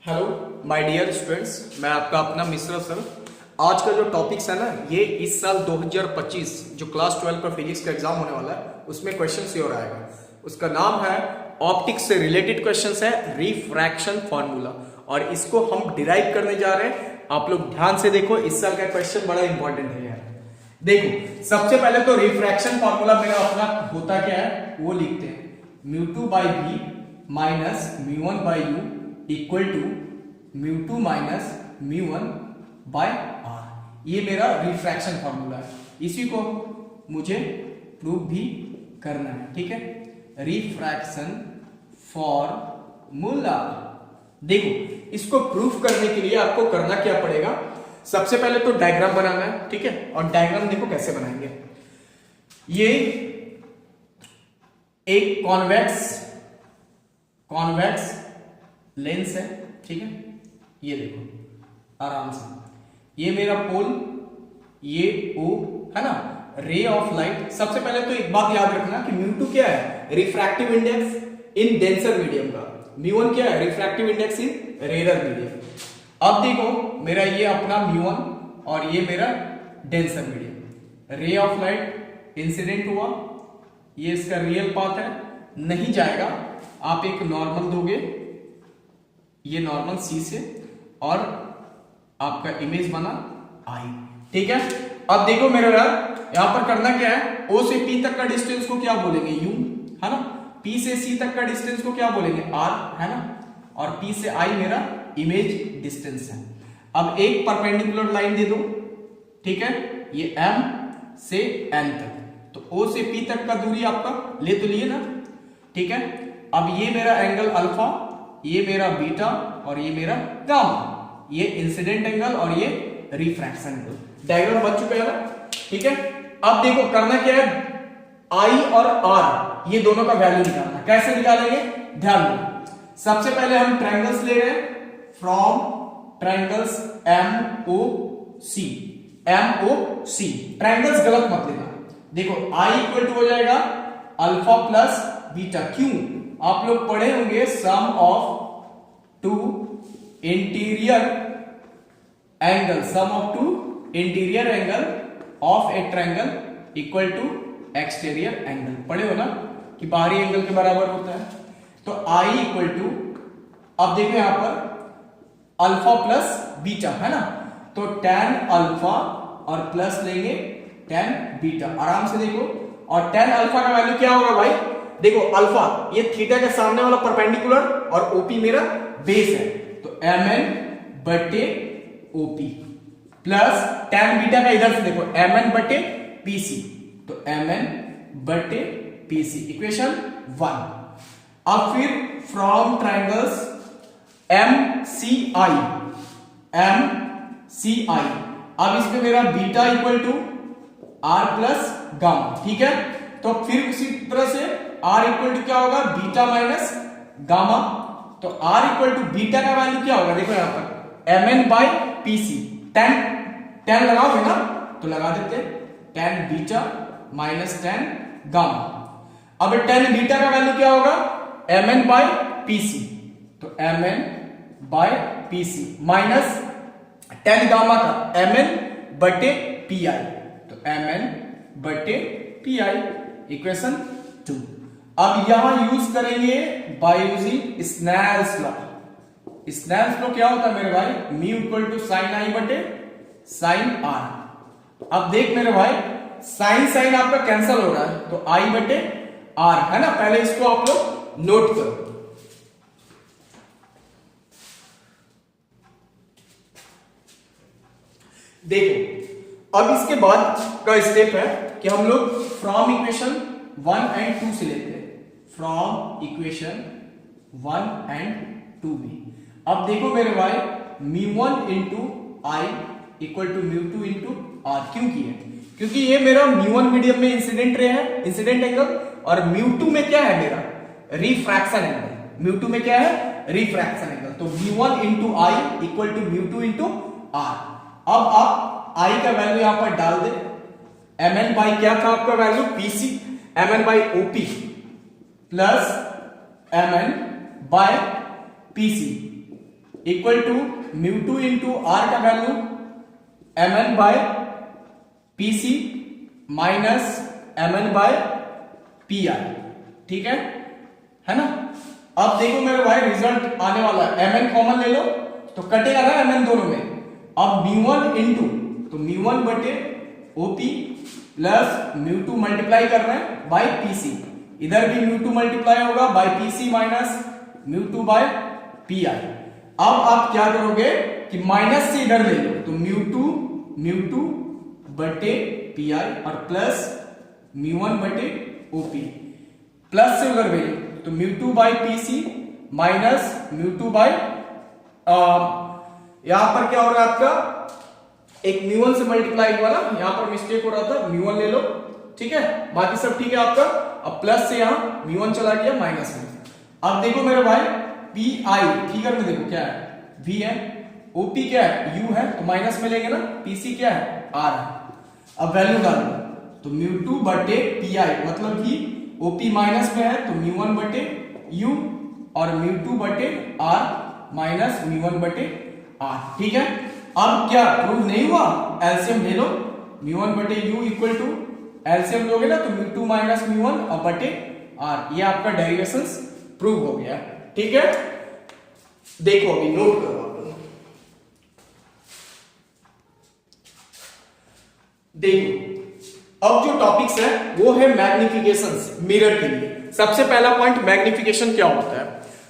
Hello my dear students, मैं आपका अपना मिश्रा सर। आज का जो टॉपिक्स है ना, ये इस साल 2025 जो क्लास 12 पर फिजिक्स का एग्जाम होने वाला है उसमें क्वेश्चन से और आएगा। उसका नाम है ऑप्टिक्स से रिलेटेड क्वेश्चंस है रिफ्रैक्शन फॉर्मूला, और इसको हम डिराइव करने जा रहे हैं। आप लोग ध्यान से देखो, इस साल का क्वेश्चन बड़ा इंपॉर्टेंट है यार। देखो, सबसे पहले तो रिफ्रैक्शन फॉर्मूला मेरा अपना होता क्या है वो लिखते हैं। μ2 by B minus μ1 by U equal to μ2 minus μ1 by R. ये मेरा रिफ्रैक्शन फॉर्मूला है, इसी को मुझे प्रूव भी करना है। ठीक है, रिफ्रैक्शन फॉर्मूला। देखो, इसको प्रूफ करने के लिए आपको करना क्या पड़ेगा, सबसे पहले तो डायग्राम बनाना है। ठीक है, और डायग्राम देखो कैसे बनाएंगे। ये एक कॉन्वेक्स लेंस है। ठीक है, ये देखो आराम से, ये मेरा पोल, ये O है ना, रे ऑफ लाइट। सबसे पहले तो एक बात याद रखना कि μ2 क्या है, refractive index in denser medium का। μ1 क्या है, रिफ्रैक्टिव इंडेक्स इन रेयर मीडियम। अब देखो, मेरा ये अपना μ1 और ये मेरा denser medium. Ray of light incident हुआ, ये इसका रियल पाथ है, नहीं जाएगा। आप एक नॉर्मल दोगे, ये नॉर्मल सी से, और आपका इमेज बना आई। ठीक है, अब देखो मेरा यहां पर करना क्या है, O से P तक का डिस्टेंस को क्या बोलेंगे, U है ना। P से C तक का डिस्टेंस को क्या बोलेंगे, R है ना। और P से I मेरा इमेज डिस्टेंस है। अब एक परपेंडिकुलर लाइन दे दो। ठीक है, ये M से N तक, तो O से P तक का दूरी आपका ले तो लिए ना। ठीक है, अब ये मेरा एंगल अल्फा, ये मेरा बीटा, और ये मेरा गामा। ये इंसिडेंट एंगल और ये रिफ्रैक्शन एंगल। डायग्राम बन चुका है ना। ठीक है, अब देखो करना क्या है, I और R ये दोनों का वैल्यू निकालना। कैसे निकालेंगे, ध्यान दो। सबसे पहले हम ट्रायंगल्स ले रहे हैं, फ्रॉम ट्रायंगल्स MOC। ट्रायंगल्स गलत मत लेना। देखो I इक्वल टू हो जाएगा अल्फा प्लस बीटा। क्यों, आप लोग पढ़े होंगे sum of two interior angle of a triangle equal to exterior angle. पढ़े हो ना कि बाहरी एंगल के बराबर होता है। तो I इक्वल टू, अब देखो यहां पर अल्फा प्लस बीटा है ना, तो tan अल्फा और प्लस लेंगे tan बीटा। आराम से देखो, और tan अल्फा का वैल्यू क्या होगा भाई, देखो अल्फा ये थीटा के सामने वाला परपेंडिकुलर, और OP मेरा बेस है, तो mn बटे OP प्लस tan बीटा का इधर से देखो mn बटे PC, तो mn बटे PC, इक्वेशन 1। अब फिर फ्रॉम ट्रायंगल्स MCI, अब इसमें मेरा beta equal to R plus gamma. ठीक है, तो फिर उसी तरह से R इक्वल टू क्या होगा, बीटा माइनस गामा। तो R इक्वल टू बीटा का वैल्यू क्या होगा, देखो यहां पर mn बाई PC। tan लगाओगे ना, तो लगा देते tan beta minus tan gamma. अब tan बीटा का वैल्यू क्या होगा, mn बाई PC, तो mn by PC minus tan gamma का mn बटे PI, तो mn बटे PI, इक्वेशन 2। अब यहां यूज करेंगे by using Snell's law. Snell's law क्या होता है मेरे भाई, mu equal to sine I बटे साइन आर। अब देख मेरे भाई, साइन आपका कैंसिल हो रहा है, तो आई बटे आर है ना। पहले इसको आप लोग नोट करो। देखो, अब इसके बाद का स्टेप है कि हम लोग फ्रॉम इक्वेशन 1 एंड 2 से लेते हैं, फ्रॉम इक्वेशन 1 एंड 2 में। अब देखो मेरे भाई, μ1 into I equal to μ2 into R. क्यों किए, क्योंकि ये मेरा μ1 मीडियम में इंसिडेंट रे है, इंसिडेंट एंगल, और μ2 में क्या है मेरा रिफ्रैक्शन एंगल। μ2 में क्या है, रिफ्रैक्शन एंगल। तो μ1 into I equal to μ2 into R. अब आप I का वैल्यू यहां पर डाल दे, mn बाई क्या था आपका value, PC, mn by OP plus mn by PC equal to mu two into R का value mn by pc minus mn by pi, ठीक है ना। अब देखो मेरे भाई रिजल्ट आने वाला है, mn कॉमन ले लो तो कटेगा ना mn दोनों में। अब म्यू1 इंटू तो म्यू1 बटे ओपी प्लस म्यू2 मल्टीप्लाई कर रहे हैं बाय पीसी, इधर भी म्यू2 मल्टीप्लाई होगा बाय पीसी माइनस म्यू2 बाय पी आई। अब आप क्या करोगे कि माइनस से इधर ले लो तो म्यू2 बटे पी आई और प्लस म्यू1 बटे ओपी, प्लस से उधर भेजो तो म्यू2 बाय पीसी माइनस म्यू2 बाय यहां पर क्या हो रहा है आपका एक म्यू1 से मल्टीप्लाई हुआ ना, यहां पर मिस्टेक हो रहा था, म्यू1 ले लो, ठीक है, बाकी सब ठीक है आपका। अब प्लस से यहां म्यू1 चला गया माइनस में। अब देखो मेरे भाई पी आई फिगर में देखो क्या है, वी है, ओपी क्या है, यू है, तो माइनस में लेंगे ना, पीसी क्या है, आर है। अब वैल्यू डालो तो म्यू2 बटे पी आई, मतलब कि ओपी माइनस में है तो म्यू1 बटे यू और म्यू2 बटे आर माइनस म्यू1 बटे आर, ठीक है। अब क्या प्रूव नहीं हुआ, एलसीएम ले लो, म्यू1 बटे यू इक्वल टू एलसीएम लोगे ना तो म्यू2 माइनस म्यू1 और बटे आर, ये आपका डेरिवेशंस प्रूव हो गया, ठीक है। देखो अभी नोट करो आप लोग, देखो अब जो टॉपिक्स है वो है मैग्निफिकेशंस मिरर के लिए। सबसे पहला पॉइंट मैग्निफिकेशन क्या होता है,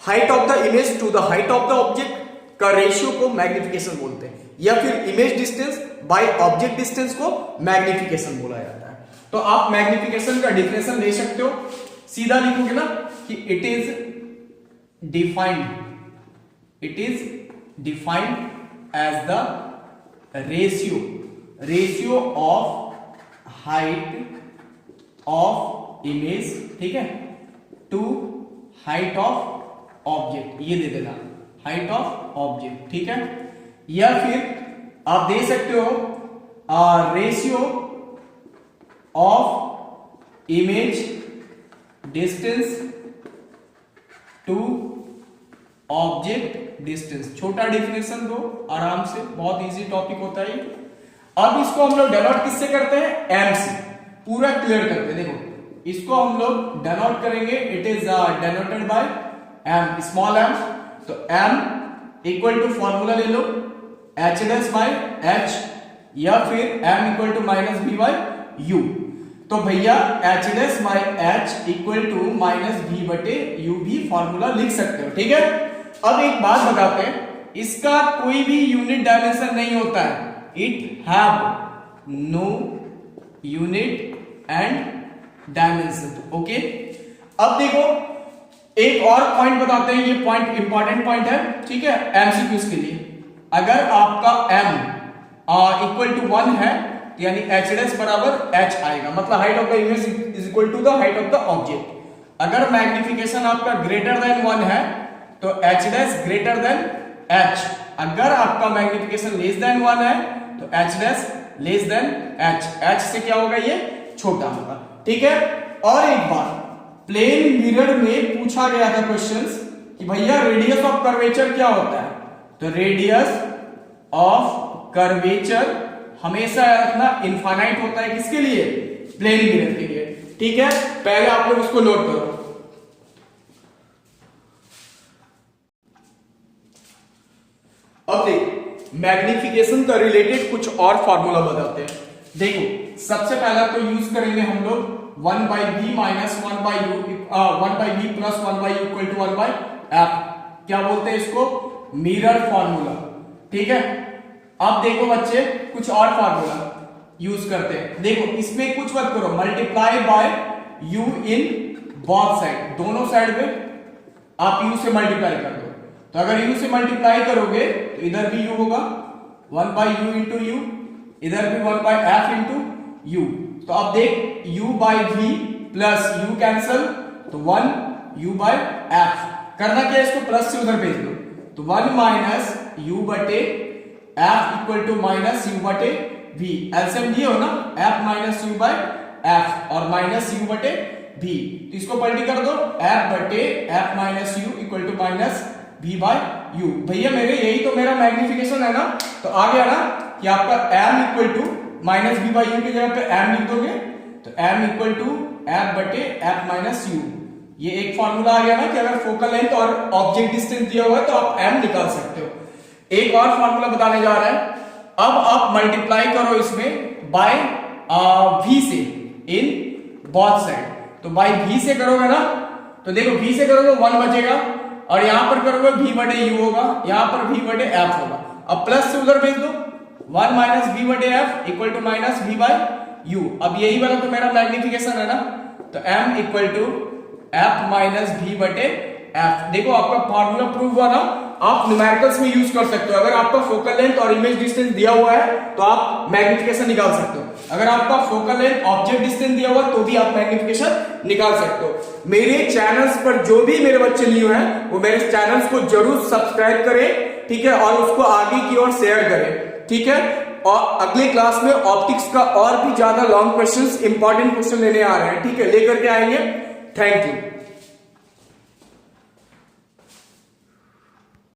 height of the image to the height of the object का रेशियो को मैग्निफिकेशन बोलते हैं, या फिर image distance by object distance को मैग्निफिकेशन बोला जाता है। तो आप मैग्निफिकेशन का डिफिनेशन ले सकते हो, सीधा लिखोगे ना कि it is defined as the ratio of height of image, ठीक है, टू हाइट ऑफ ऑब्जेक्ट, ये दे देना हाइट ऑफ ऑब्जेक्ट, ठीक है। या फिर आप दे सकते हो ratio of image distance to object distance, छोटा डिफिनेशन दो आराम से, बहुत इजी टॉपिक होता है। अब इसको हम लोग डेनोट किससे करते हैं, एम से, पूरा क्लियर करते हैं। देखो इसको हम लोग डेनोट करेंगे, it is denoted by M, small M, तो m इक्वल टू फॉर्मूला ले लो एच डैश बाय एच, या फिर m equal to minus B by U. तो भैया H dash by H equal to minus B बटे U भी formula लिख सकते हो, ठीक है। अब एक बात बताते हैं, इसका कोई भी यूनिट डायमेंशन नहीं होता है, it have no unit and dimension, okay. अब देखो एक और पॉइंट बताते हैं, ये पॉइंट इंपॉर्टेंट पॉइंट है, ठीक है, एमसीक्यूज के लिए। अगर आपका m इक्वल टू 1 है यानी एच डैश बराबर एच आएगा, मतलब height of the image is equal to the height of the object. अगर मैग्निफिकेशन आपका ग्रेटर देन 1 है तो H dash greater than H, अगर आपका मैग्निफिकेशन लेस देन 1 है तो H dash less than H, H से क्या होगा, ये छोटा होगा, ठीक है। और एक बात, प्लेन मिरर में पूछा गया था क्वेश्चंस कि भैया रेडियस ऑफ कर्वेचर क्या होता है, तो रेडियस ऑफ कर्वेचर हमेशा रखना इनफाइनाइट होता है, किसके लिए, प्लेन मिरर के लिए, ठीक है। पहले आप लोग उसको नोट करो। अब देखो मैग्निफिकेशन का रिलेटेड कुछ और फॉर्मूला बताते हैं। देखो सबसे पहला तो यूज करेंगे हम लोग 1 by B minus 1 by U, 1 by B plus 1 by U equal to 1 by F, क्या बोलते हैं इसको, मिरर फॉर्मूला, ठीक है। अब देखो बच्चे कुछ और फॉर्मूला यूज करते हैं। देखो इसमें कुछ मत करो, multiply by you in both side, दोनों साइड में आप यू से मल्टीप्लाई कर दो। तो अगर यू से मल्टीप्लाई करोगे तो इधर भी यू होगा, 1 बाई यू इंटू यू, इधर भी 1 बाई एफ इंटू यू। तो अब देख u by v plus u cancel, तो 1 u बाई f, करना क्या है, इसको प्लस से उधर भेज दो, तो 1 माइनस u बटे f equal to minus u बटे v, एलसीएम दिए हो ना, f minus u by f और माइनस u बटे v, तो इसको पलटी कर दो, f बटे f minus u equal to minus v by u। भैया मेरे यही तो मेरा मैग्निफिकेशन है ना, तो आ गया ना कि आपका m equal to minus v by U की जगह पे m लिख दोगे तो m इक्वल टू f बटे f माइनस यू। ये एक फॉर्मूला आ गया ना कि अगर फोकल लेंथ और ऑब्जेक्ट डिस्टेंस दिया हुआ है तो आप m निकाल सकते हो। एक और फॉर्मूला बताने जा रहा है, अब आप मल्टीप्लाई करो इसमें बाय v से इन बोथ साइड। तो बाय v से करोगे ना तो देखो v से करोगे 1 बचेगा और यहां पर करोगे v बटे u होगा, यहां पर v बटे f होगा। अब प्लस से उधर भेज दो 1 माइनस v बटे f equal to minus v by u। अब यही वाला तो मेरा मैग्निफिकेशन है ना, तो m equal to f minus v बटे f। देखो आपका फॉर्मूला प्रूव हुआ ना, आप न्यूमेरिकल्स में यूज कर सकते हो। अगर आपका फोकल लेंथ और इमेज डिस्टेंस दिया हुआ है तो आप मैग्निफिकेशन निकाल सकते हो। अगर आपका फोकल लेंथ ऑब्जेक्ट डिस्टेंस दिया हुआ तो भी आप मैग्निफिकेशन निकाल सकते हो। मेरे चैनल्स पर जो भी मेरे बच्चे न्यू हैं वो मेरे चैनल्स को जरूर सब्सक्राइब करें, ठीक है, और उसको आगे की ओर शेयर करें, ठीक है। और अगले क्लास में ऑप्टिक्स का और भी ज्यादा लॉन्ग क्वेश्चंस, इंपॉर्टेंट क्वेश्चन लेने आ रहे हैं, ठीक है, लेकर के आएंगे। Thank you.